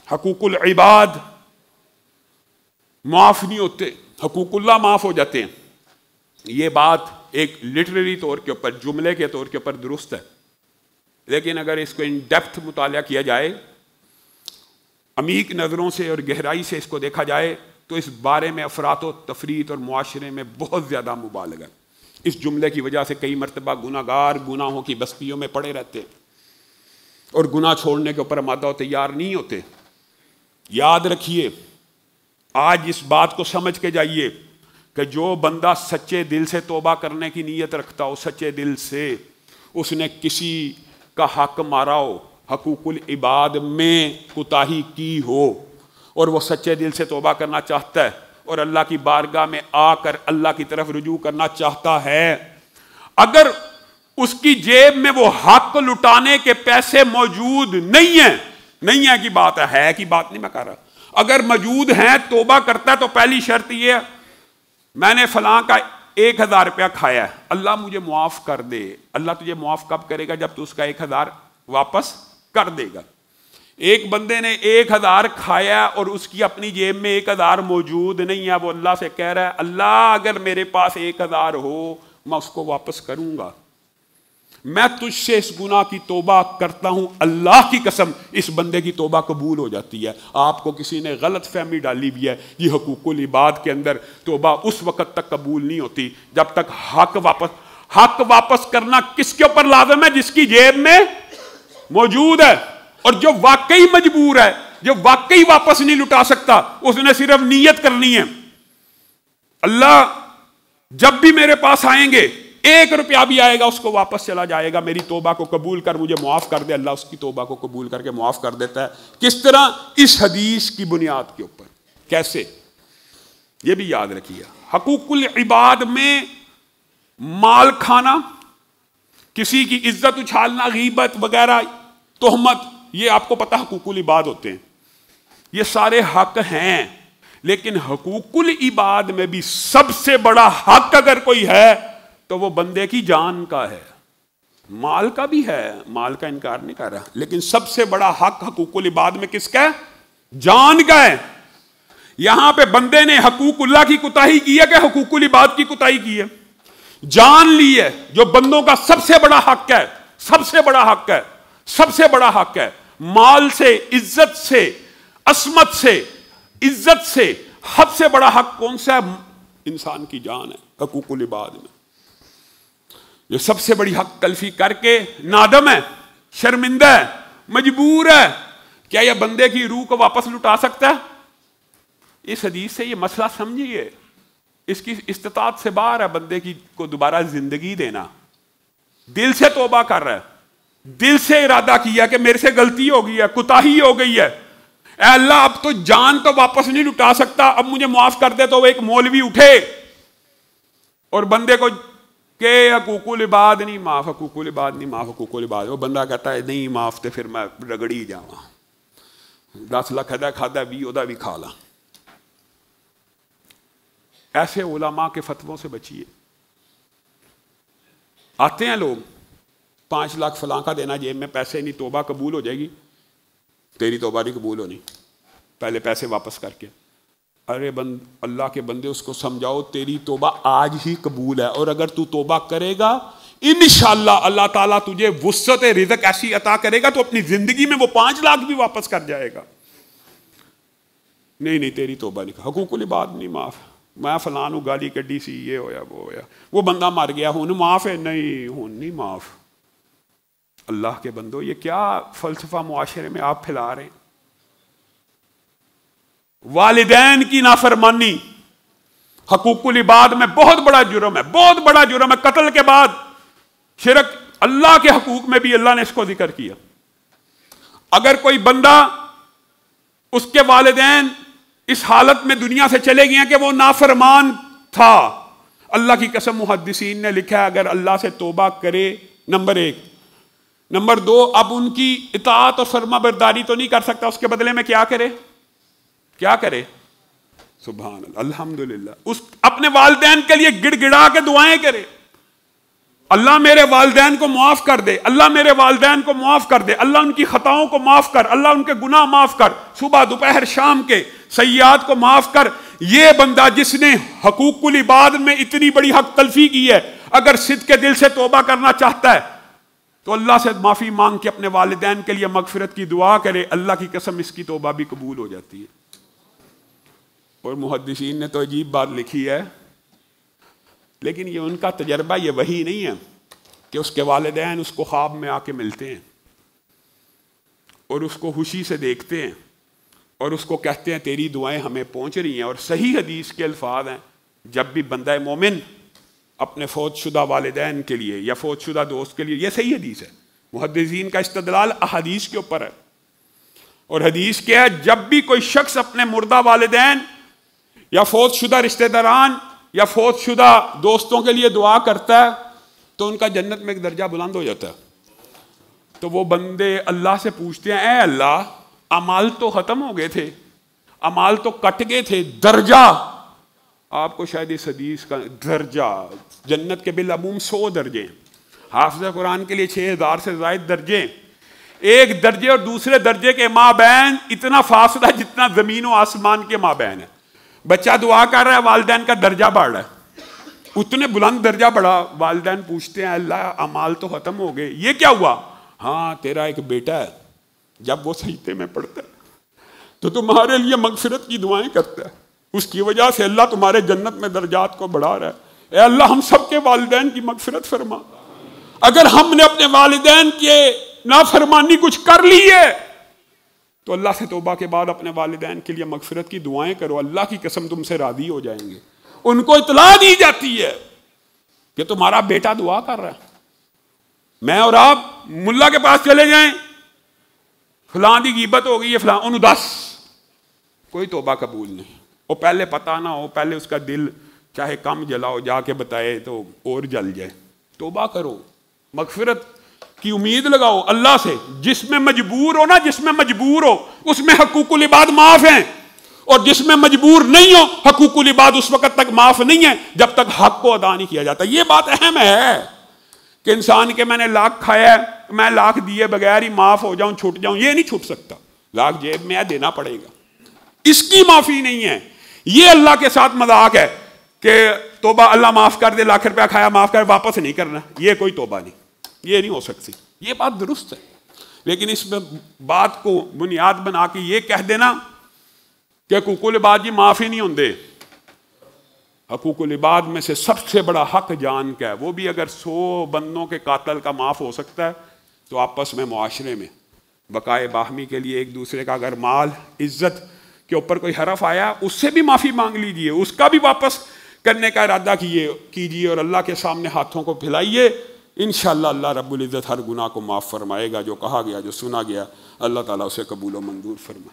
حقوق العباد معاف نہیں ہوتے، حقوق اللہ معاف ہو جاتے ہیں. یہ بات ایک لٹریری طور کے اوپر، جملے کے طور کے اوپر درست ہے، لیکن اگر اس کو ان ڈیپتھ مطالعہ کیا جائے، عمیق نظروں سے اور گہرائی سے اس کو دیکھا جائے، تو اس بارے میں افراط و تفریط اور معاشرے میں بہت زیادہ مبالغہ. اس جملے کی وجہ سے کئی مرتبہ گناہگار گناہوں کی بستیوں میں پڑے رہتے اور گناہ چھوڑنے کے اوپر آمادہ و تیار نہیں ہوتے. یاد رکھیے، آج اس بات کو سمجھ کے جائیے کہ جو بندہ سچے دل سے توبہ کرنے کی نیت رکھتا ہو، سچے دل سے، اس نے کسی کا حق مارا ہو، حقوق العباد میں کوتاہی کی ہو، اور وہ سچے دل سے توبہ کرنا چاہتا ہے اور اللہ کی بارگاہ میں آ کر اللہ کی طرف رجوع کرنا چاہتا ہے، اگر اس کی جیب میں وہ حق لٹانے کے پیسے موجود نہیں ہیں، نہیں ہے کی بات ہے کی بات نہیں میں کہہ رہا، اگر موجود ہیں توبہ کرتا ہے تو پہلی شرط یہ ہے، میں نے فلاں کا 1000 روپیہ کھایا ہے، اللہ مجھے معاف کر دے. اللہ تجھے معاف کب کرے گا؟ جب تو اس کا 1000 واپس کر دے گا. ایک بندے نے 1000 کھایا اور اس کی اپنی جیب میں 1000 موجود نہیں ہے، وہ اللہ سے کہہ رہا ہے اللہ اگر میرے پاس 1000 ہو میں اس کو واپس کروں گا. میں تجھ سے اس گناہ کی توبہ کرتا ہوں، اللہ کی قسم اس بندے کی توبہ قبول ہو جاتی ہے. آپ کو کسی نے غلط فہمی ڈالی بھی ہے، یہ حقوق العباد کے اندر توبہ اس وقت تک قبول نہیں ہوتی جب تک حق واپس کرنا کس کے اوپر لازم ہے؟ جس کی جیب میں موجود ہے. اور جو واقعی مجبور ہے، جو واقعی واپس نہیں لٹا سکتا، اس نے صرف نیت کرنی ہے اللہ جب بھی میرے پاس آئیں گے 1 روپیہ بھی آئے گا اس کو واپس چلا جائے گا، میری توبہ کو قبول کر مجھے معاف کر دے. اللہ اس کی توبہ کو قبول کر کے معاف کر دیتا ہے. کس طرح؟ اس حدیث کی بنیاد کے اوپر. کیسے؟ یہ بھی یاد رکھیے، حقوق العباد میں مال کھانا، کسی کی عزت اچھالنا، غیبت وغیرہ، تہمت، یہ آپ کو پتہ حقوق العباد ہوتے ہیں. یہ سارے حق ہیں، لیکن حقوق العباد میں بھی سب سے بڑا حق اگر کوئی ہے تو وہ بندے کی جان کا ہے. مال کا بھی ہے، مال کا انکار نہیں کر رہا، لیکن سب سے بڑا حق حقوق العباد میں کس کا ہے؟ جان کا ہے. یہاں پہ بندے نے حقوق اللہ کی کوتاہی کی ہے کہ حقوق العباد کی کوتاہی کی ہے؟ جان لی ہے، جو بندوں کا سب سے بڑا حق ہے، سب سے بڑا حق ہے، سب سے بڑا حق ہے. مال سے، عزت سے، عصمت سے، عزت سے حد سے بڑا حق کون سا ہے؟ انسان کی جان ہے. حقوق العباد میں جو سب سے بڑی حق تلفی کر کے نادم ہے، شرمندہ ہے، مجبور ہے، کیا یہ بندے کی روح کو واپس لٹا سکتا ہے؟ اس حدیث سے یہ مسئلہ سمجھیے، اس کی استطاعت سے باہر ہے بندے کی کو دوبارہ زندگی دینا. دل سے توبہ کر رہا ہے، دل سے ارادہ کیا کہ میرے سے غلطی ہو گئی ہے، کوتاہی ہو گئی ہے، اے اللہ اب تو جان تو واپس نہیں لٹا سکتا، اب مجھے معاف کر دے. تو وہ ایک مولوی اٹھے اور بندے کو کہ حقوق العباد نہیں معاف، حقوق العباد نہیں معاف، حقوق العباد. وہ بندہ کہتا ہے نہیں معاف، تو پھر میں رگڑی جاواں، 10 لاکھ کھادا بھی ادا بھی کھا لا. ایسے علماء کے فتووں سے بچیے. آتے ہیں لوگ 5 لاکھ فلاں کا دینا، جیب میں پیسے نہیں، توبہ قبول ہو جائے گی. تیری توبہ نہیں قبول ہونی، پہلے پیسے واپس کر کے. ارے اللہ کے بندے اس کو سمجھاؤ تیری توبہ آج ہی قبول ہے، اور اگر تو توبہ کرے گا انشاءاللہ اللہ تعالیٰ تجھے وسعت رزق ایسی عطا کرے گا تو اپنی زندگی میں وہ 5 لاکھ بھی واپس کر جائے گا. نہیں تیری توبہ نہیں، حقوق العباد نہیں معاف، میں فلاں گالی کڈی سی، یہ ہویا وہ ہویا، وہ بندہ مر گیا، ہن معاف ہے؟ نہیں معاف. اللہ کے بندو یہ کیا فلسفہ معاشرے میں آپ پھیلا رہے ہیں؟ والدین کی نافرمانی حقوق العباد میں بہت بڑا جرم ہے، بہت بڑا جرم ہے. قتل کے بعد شرک، اللہ کے حقوق میں بھی اللہ نے اس کو ذکر کیا. اگر کوئی بندہ، اس کے والدین اس حالت میں دنیا سے چلے گئے ہیں کہ وہ نافرمان تھا، اللہ کی قسم محدثین نے لکھا ہے اگر اللہ سے توبہ کرے، نمبر 1، نمبر 2 اب ان کی اطاعت اور فرما برداری تو نہیں کر سکتا، اس کے بدلے میں کیا کرے؟ سبحان اللہ، الحمدللہ، اس اپنے والدین کے لیے گڑ گڑا کے دعائیں کرے. اللہ میرے والدین کو معاف کر دے، اللہ میرے والدین کو معاف کر دے، اللہ ان کی خطاؤں کو معاف کر، اللہ ان کے گناہ معاف کر، صبح دوپہر شام کے سیئات کو معاف کر. یہ بندہ جس نے حقوق العباد میں اتنی بڑی حق تلفی کی ہے، اگر صدق کے دل سے توبہ کرنا چاہتا ہے تو اللہ سے معافی مانگ کے اپنے والدین کے لیے مغفرت کی دعا کرے، اللہ کی قسم اس کی توبہ بھی قبول ہو جاتی ہے. اور محدثین نے تو عجیب بات لکھی ہے، لیکن یہ ان کا تجربہ یہ وہی نہیں ہے کہ اس کے والدین اس کو خواب میں آ کے ملتے ہیں اور اس کو خوشی سے دیکھتے ہیں اور اس کو کہتے ہیں تیری دعائیں ہمیں پہنچ رہی ہیں. اور صحیح حدیث کے الفاظ ہیں، جب بھی بندہ مومن اپنے فوت شدہ والدین کے لیے یا فوت شدہ دوست کے لیے، یہ صحیح حدیث ہے، محدثین کا استدلال احادیث کے اوپر ہے. اور حدیث کیا ہے؟ جب بھی کوئی شخص اپنے مردہ والدین یا فوت شدہ رشتہ داران یا فوت شدہ دوستوں کے لیے دعا کرتا ہے تو ان کا جنت میں ایک درجہ بلند ہو جاتا ہے. تو وہ بندے اللہ سے پوچھتے ہیں اے اللہ، اعمال تو ختم ہو گئے تھے، اعمال تو کٹ گئے تھے، درجہ آپ کو شاید اس حدیث کا درجہ، جنت کے بالعموم 100 درجے ہیں، حافظ قرآن کے لیے 6000 سے زائد درجے، ایک درجے اور دوسرے درجے کے مابین اتنا فاصلہ جتنا زمین و آسمان کے مابین ہے. بچہ دعا کر رہا ہے، والدین کا درجہ بڑھ رہا ہے، اتنے بلند درجہ بڑھا. والدین پوچھتے ہیں اللہ اعمال تو ختم ہو گئے، یہ کیا ہوا؟ ہاں تیرا ایک بیٹا ہے، جب وہ سجدے میں پڑتا ہے تو تمہارے لیے مغفرت کی دعائیں کرتا ہے، اس کی وجہ سے اللہ تمہارے جنت میں درجات کو بڑھا رہا ہے. اے اللہ ہم سب کے والدین کی مغفرت فرما. اگر ہم نے اپنے والدین کے نافرمانی کچھ کر لی ہے تو اللہ سے توبہ کے بعد اپنے والدین کے لیے مغفرت کی دعائیں کرو، اللہ کی قسم تم سے راضی ہو جائیں گے. ان کو اطلاع دی جاتی ہے کہ تمہارا بیٹا دعا کر رہا ہے. میں اور آپ ملا کے پاس چلے جائیں، فلاں دی غیبت ہو گئی ہے، فلاں انہوں دس، کوئی توبہ قبول نہیں. وہ پہلے پتہ نہ ہو، پہلے اس کا دل چاہے کم جلاؤ، جا کے بتائے تو اور جل جائے. توبہ کرو، مغفرت کی امید لگاؤ اللہ سے. جس میں مجبور ہو نا، جس میں مجبور ہو اس میں حقوق العباد معاف ہیں، اور جس میں مجبور نہیں ہو حقوق العباد اس وقت تک معاف نہیں ہے جب تک حق کو ادا نہیں کیا جاتا. یہ بات اہم ہے کہ انسان کے میں نے لاکھ کھایا ہے، میں لاکھ دیے بغیر ہی معاف ہو جاؤں، چھوٹ جاؤں، یہ نہیں چھوٹ سکتا. لاکھ جیب میں دینا پڑے گا، اس کی معافی نہیں ہے. یہ اللہ کے ساتھ مذاق ہے کہ توبہ اللہ معاف کر دے، لاکھ روپیہ کھایا معاف کر، واپس نہیں کرنا. یہ کوئی توبہ نہیں، یہ نہیں ہو سکتی. یہ بات درست ہے، لیکن اس میں بات کو بنیاد بنا کے یہ کہہ دینا کہ حقوق العباد جی معاف ہی نہیں ہوندے. حقوق العباد میں سے سب سے بڑا حق جان کا ہے، وہ بھی اگر 100 بندوں کے قاتل کا معاف ہو سکتا ہے تو آپس میں معاشرے میں بقائے باہمی کے لیے ایک دوسرے کا اگر مال عزت کے اوپر کوئی حرف آیا اس سے بھی معافی مانگ لیجئے، اس کا بھی واپس کرنے کا ارادہ کیجئے اور اللہ کے سامنے ہاتھوں کو پھیلائیے. انشاءاللہ اللہ رب العزت ہر گناہ کو معاف فرمائے گا. جو کہا گیا، جو سنا گیا، اللہ تعالیٰ اسے قبول و منظور فرمائے.